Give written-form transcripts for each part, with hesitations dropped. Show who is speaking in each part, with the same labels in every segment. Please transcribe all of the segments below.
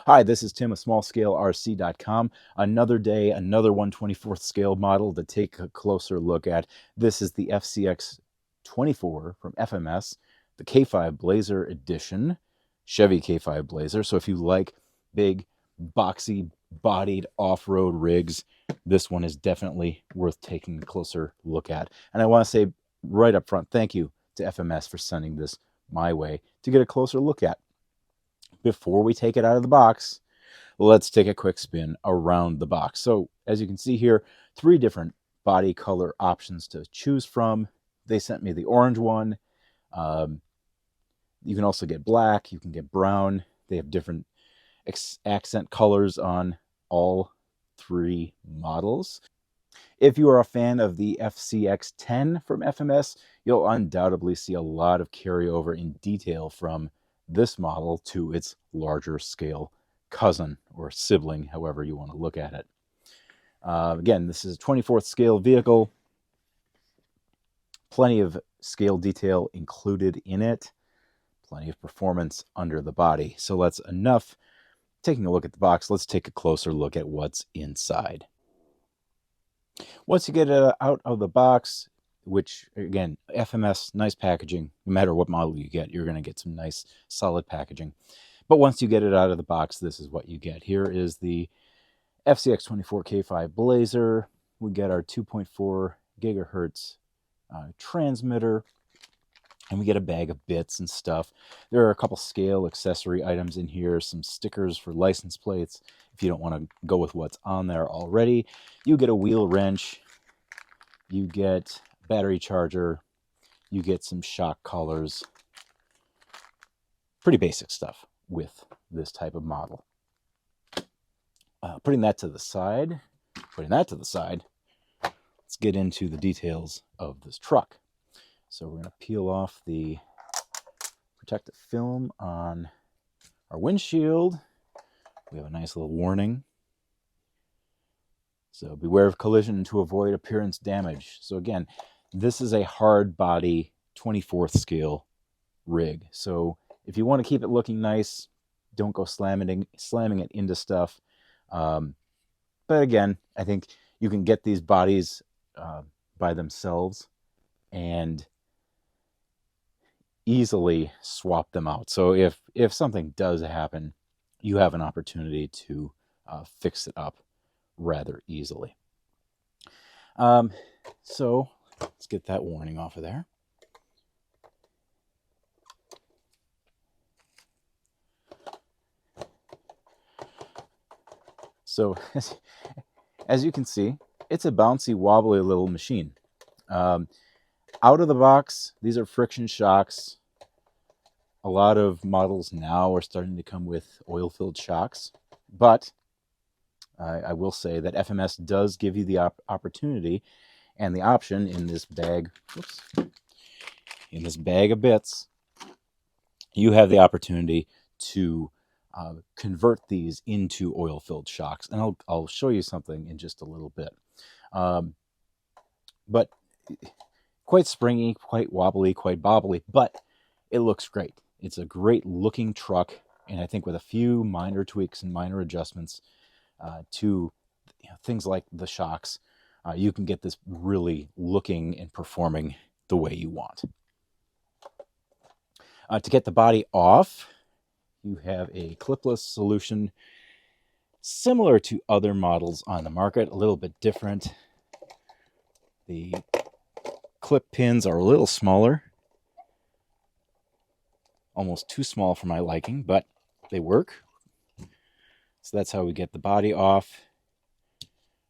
Speaker 1: Hi, this is Tim of SmallScaleRC.com. Another day, another 1/24th scale model to take a closer look at. This is the FCX24 from FMS, the K5 Blazer edition, Chevy K5 Blazer. So if you like big, boxy, bodied off-road rigs, this one is definitely worth taking a closer look at. And I want to say right up front, thank you to FMS for sending this my way to get a closer look at. Before we take it out of the box, let's take a quick spin around the box. So as you can see here, 3 different body color options to choose from. They sent me the orange one. You can also get black, you can get brown. They have different accent colors on all 3 models. If you are a fan of the FCX10 from FMS, you'll undoubtedly see a lot of carryover in detail from this model to its larger scale cousin or sibling, however you want to look at it. Again, this is a 24th scale vehicle. Plenty of scale detail included in it. Plenty of performance under the body. So that's enough taking a look at the box. Let's take a closer look at what's inside. Once you get it out of the box, which again, FMS, nice packaging. No matter what model you get, you're going to get some nice solid packaging. But once you get it out of the box, this is what you get. Here is the FCX24 K5 Blazer. We get our 2.4 gigahertz transmitter, and we get a bag of bits and stuff. There are a couple scale accessory items in here, some stickers for license plates. If you don't want to go with what's on there already, you get a wheel wrench, you get battery charger, you get some shock collars. Pretty basic stuff with this type of model. Putting that to the side, let's get into the details of this truck. So we're going to peel off the protective film on our windshield. We have a nice little warning. So beware of collision to avoid appearance damage. So again, this is a hard body 24th scale rig. So if you want to keep it looking nice, don't go slamming it into stuff. But again, I think you can get these bodies by themselves and easily swap them out. So if something does happen, you have an opportunity to fix it up rather easily. So let's get that warning off of there. So as you can see, it's a bouncy, wobbly little machine. Out of the box, these are friction shocks. A lot of models now are starting to come with oil-filled shocks, but I will say that FMS does give you the opportunity and the option in this bag, in this bag of bits, you have the opportunity to convert these into oil-filled shocks. And I'll show you something in just a little bit. But quite springy, quite wobbly, quite bobbly, but it looks great. It's a great looking truck, and I think with a few minor tweaks and minor adjustments to things like the shocks, you can get this really looking and performing the way you want. To get the body off, you have a clipless solution similar to other models on the market, a little bit different. The clip pins are a little smaller, almost too small for my liking, but they work. So that's how we get the body off,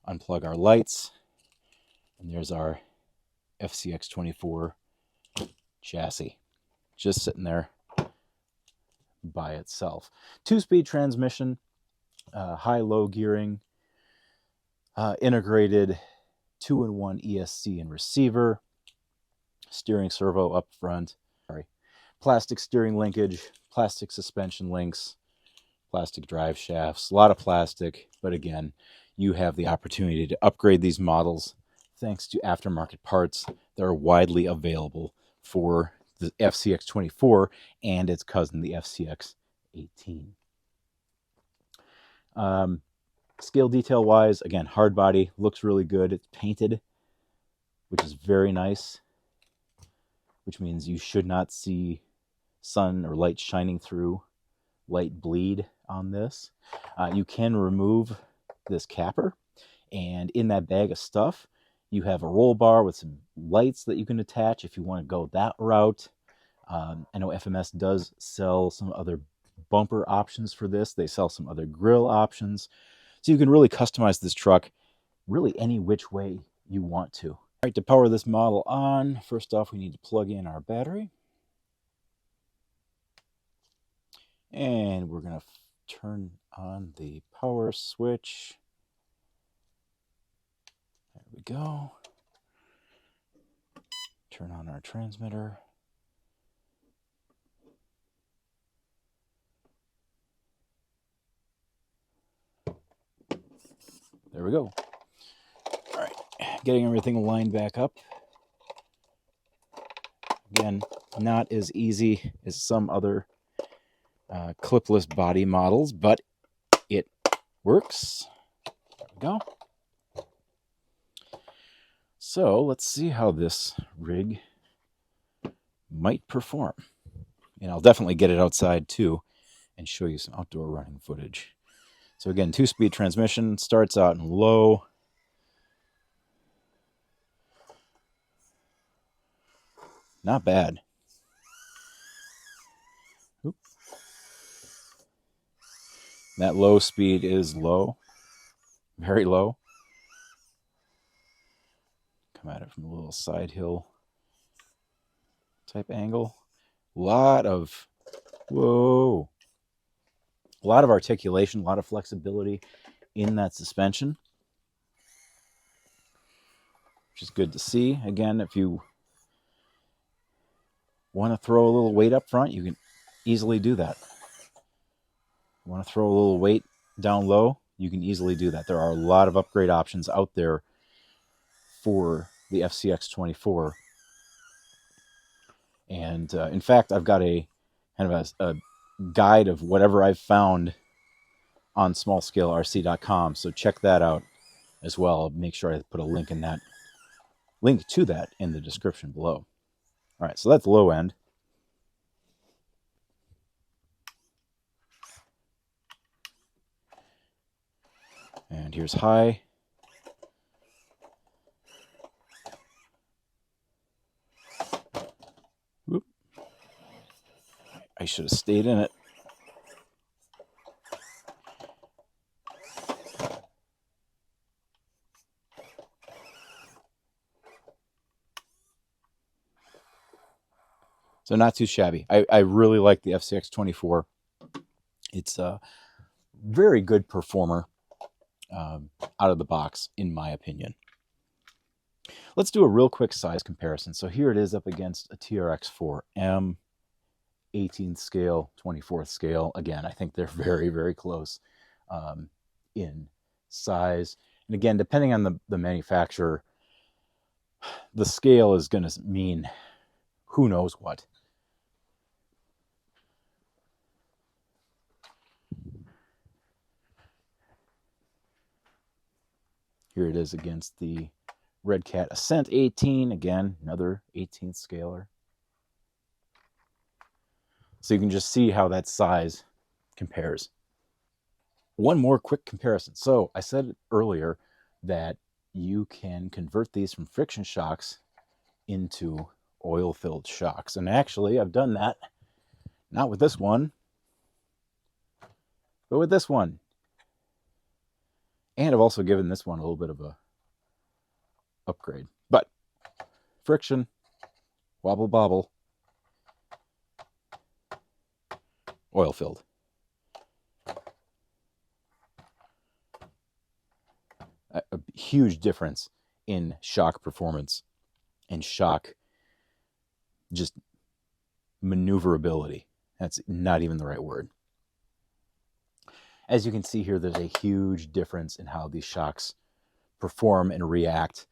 Speaker 1: unplug our lights, and there's our FCX24 chassis, just sitting there by itself. 2-speed transmission, high-low gearing, integrated 2-in-1 ESC and receiver, steering servo up front, plastic steering linkage, plastic suspension links, plastic drive shafts, a lot of plastic, but again, you have the opportunity to upgrade these models thanks to aftermarket parts that are widely available for the FCX24 and its cousin, the FCX18. Scale detail wise, again, hard body, looks really good. It's painted, which is very nice, which means you should not see sun or light shining through, light bleed on this. You can remove this capper, and in that bag of stuff, you have a roll bar with some lights that you can attach if you want to go that route. I know FMS does sell some other bumper options for this. They sell some other grill options. So you can really customize this truck really any which way you want to. All right, to power this model on, first off, we need to plug in our battery. And we're going to turn on the power switch. There we go. Turn on our transmitter. There we go. All right, getting everything lined back up. Again, not as easy as some other clipless body models, but it works. There we go. So let's see how this rig might perform. And I'll definitely get it outside too and show you some outdoor running footage. So again, 2-speed transmission, starts out in low. Not bad. Oop. That low speed is low, very low. Come at it from a little side hill type angle. A lot of articulation, a lot of flexibility in that suspension, which is good to see. Again, if you want to throw a little weight up front, you can easily do that. You want to throw a little weight down low, you can easily do that. There are a lot of upgrade options out there for the FCX24. And in fact, I've got a kind of a guide of whatever I've found on smallscalerc.com. So check that out as well. I'll make sure I put a link to that in the description below. All right, so that's low end. And here's high. Whoop. I should have stayed in it. So not too shabby. I really like the FCX24. It's a very good performer out of the box, in my opinion. Let's do a real quick size comparison. So here it is up against a TRX-4M, 18th scale, 24th scale. Again, I think they're very, very close in size. And again, depending on the manufacturer, the scale is going to mean who knows what. Here it is against the Red Cat Ascent 18. Again, another 18th scaler. So you can just see how that size compares. One more quick comparison. So I said earlier that you can convert these from friction shocks into oil-filled shocks. And actually, I've done that. Not with this one, but with this one. And I've also given this one a little bit of a upgrade. But friction, wobble bobble, oil filled. A huge difference in shock performance and shock just maneuverability. That's not even the right word. As you can see here, there's a huge difference in how these shocks perform and react.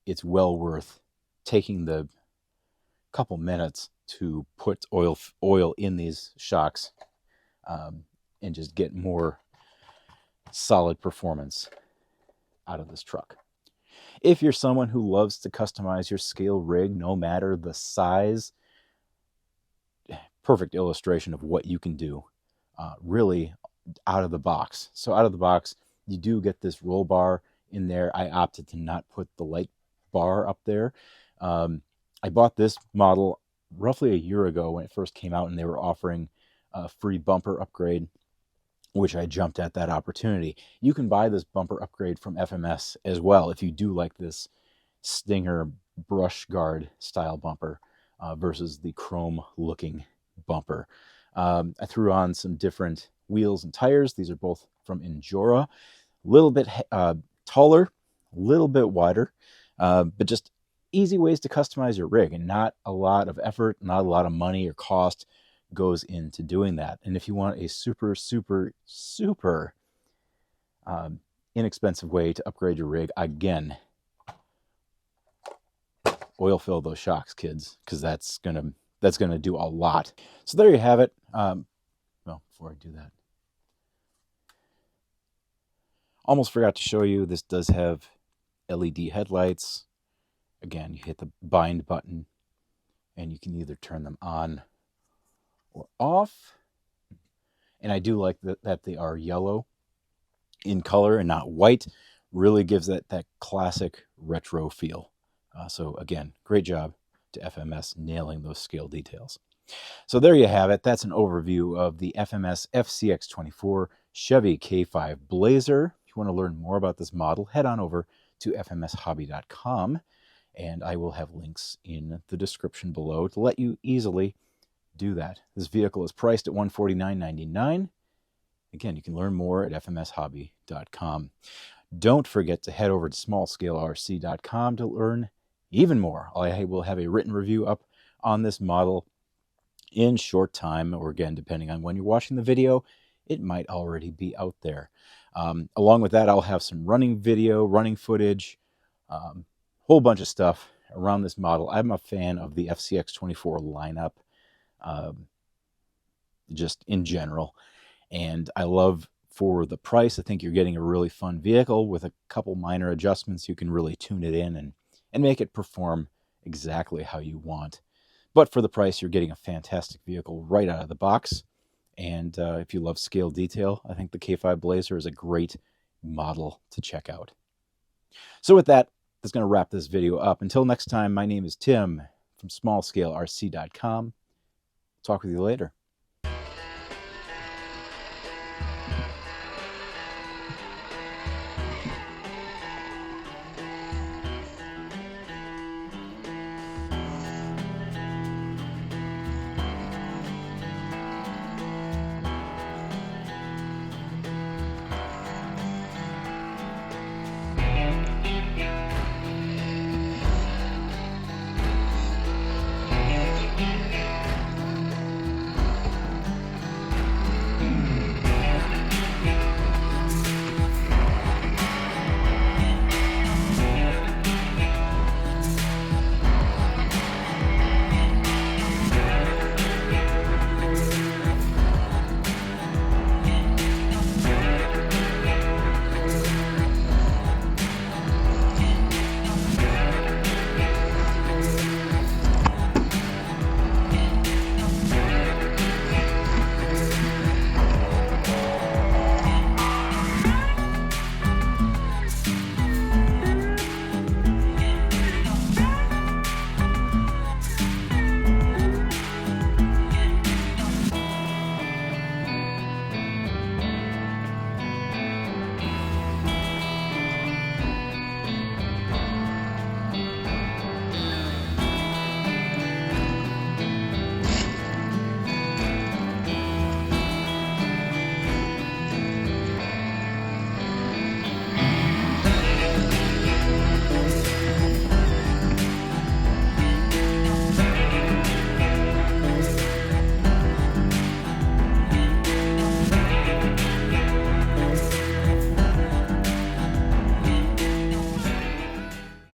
Speaker 1: It's well worth taking the couple minutes to put oil in these shocks and just get more solid performance out of this truck. If you're someone who loves to customize your scale rig, no matter the size, perfect illustration of what you can do really out of the box. So out of the box, you do get this roll bar in there. I opted to not put the light bar up there. I bought this model roughly a year ago when it first came out, and they were offering a free bumper upgrade, which I jumped at that opportunity. You can buy this bumper upgrade from FMS as well if you do like this Stinger brush guard style bumper versus the chrome looking bumper. I threw on some different wheels and tires. These are both from Injora. A little bit taller, a little bit wider, but just easy ways to customize your rig, and not a lot of effort, not a lot of money or cost goes into doing that. And if you want a super inexpensive way to upgrade your rig, again, oil fill those shocks, kids, because that's gonna do a lot. So there you have it. Well, before I do that, almost forgot to show you, this does have LED headlights. Again, you hit the bind button and you can either turn them on or off. And I do like that they are yellow in color and not white. Really gives that classic retro feel. So again, great job to FMS nailing those scale details. So there you have it. That's an overview of the FMS FCX24 Chevy K5 Blazer. If you want to learn more about this model, head on over to fmshobby.com, and I will have links in the description below to let you easily do that. This vehicle is priced at $149.99. Again, you can learn more at fmshobby.com. Don't forget to head over to smallscalerc.com to learn even more. I will have a written review up on this model in short time, or again, depending on when you're watching the video, it might already be out there. Along with that, I'll have some running video, running footage, whole bunch of stuff around this model. I'm a fan of the FCX24 lineup, just in general. And I love, for the price, I think you're getting a really fun vehicle with a couple minor adjustments. You can really tune it in and make it perform exactly how you want. But for the price, you're getting a fantastic vehicle right out of the box. And if you love scale detail, I think the K5 Blazer is a great model to check out. So with that, that's going to wrap this video up. Until next time, my name is Tim from smallscalerc.com. Talk with you later.